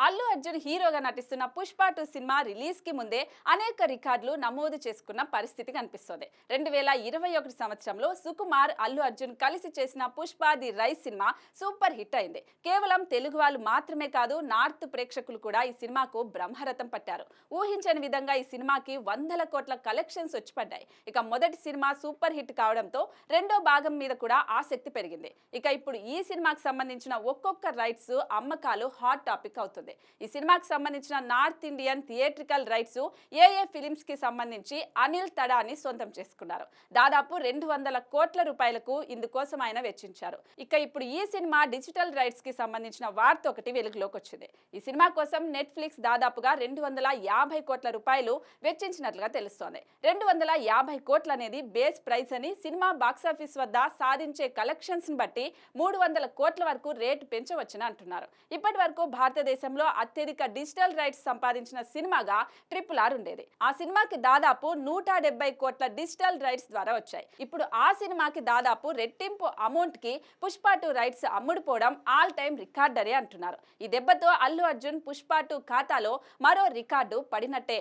అల్లు అర్జున్ హీరోగా నటిస్తున్న Pushpa 2 cinema release కి ముందే అనేక రికార్డులు నమోదు చేసుకున్న పరిస్థితి కనిపిస్తోంది. 2021 సంవత్సరంలో సుకుమార్ అల్లు అర్జున్ కలిసి చేసిన Pushpa the rice cinema super hit అయింది. కేవలం తెలుగు వాళ్ళు మాత్రమే కాదు, నార్త్ ప్రేక్షకులు కూడా ఈ సినిమాకు బ్రహ్మరథం పట్టారు. ఊహించని విధంగా ఈ సినిమాకి వందల కోట్ల కలెక్షన్స్ వచ్చి పడ్డాయి. ఇక మొదటి సినిమా సూపర్ హిట్ కావడంతో రెండో భాగం మీద కూడా ఆసక్తి పెరిగింది. ఇక ఇప్పుడు ఈ సినిమాకి సంబంధించిన ఒక్కొక్క రైట్స్ అమ్మకాలు హాట్ టాపిక్ అవుతుంది. ఈ సినిమాకి సంబంధించిన నార్త్ ఇండియన్ థియేట్రికల్ రైట్స్ ఏఏ ఫిలిమ్స్ కి సంబంధించి అనిల్ తడాని సొంతం చేసుకున్నారు. దాదాపు 200 కోట్ల రూపాయలకు ఇందుకోసం ఆయన వెచ్చించారు. ఇక ఇప్పుడు ఈ సినిమా డిజిటల్ రైట్స్ కి సంబంధించిన వార్త ఒకటి వెలుగులోకి వచ్చింది. ఈ సినిమా కోసం నెట్ఫ్లిక్స్ దాదాపుగా 250 కోట్ల రూపాయలు వెచ్చించినట్లుగా తెలుస్తోంది. 250 కోట్లు అనేది బేస్ ప్రైస్ అని, సినిమా బాక్సాఫీస్ వద్ద సాధించే కలెక్షన్స్ ని బట్టి 300 కోట్ల వరకు రేటు పెంచవచ్చని అంటున్నారు. ఇప్పటి వరకు భారతదేశంలో అత్యధిక డిజిటల్ రైట్స్ సంపాదించిన సినిమాగా RRR ఉండేది. ఆ సినిమాకి దాదాపు 170 కోట్ల డిజిటల్ రైట్స్ ద్వారా వచ్చాయి. ఇప్పుడు ఆ సినిమాకి దాదాపు రెట్టింపు అమౌంట్ కి పుష్ప 2 రైట్స్ అమ్ముడుపోవడం ఆల్ టైమ్ రికార్డరే అంటున్నారు. ఈ దెబ్బతో అల్లు అర్జున్ పుష్ప 2 ఖాతాలో మరో రికార్డు పడినట్టే.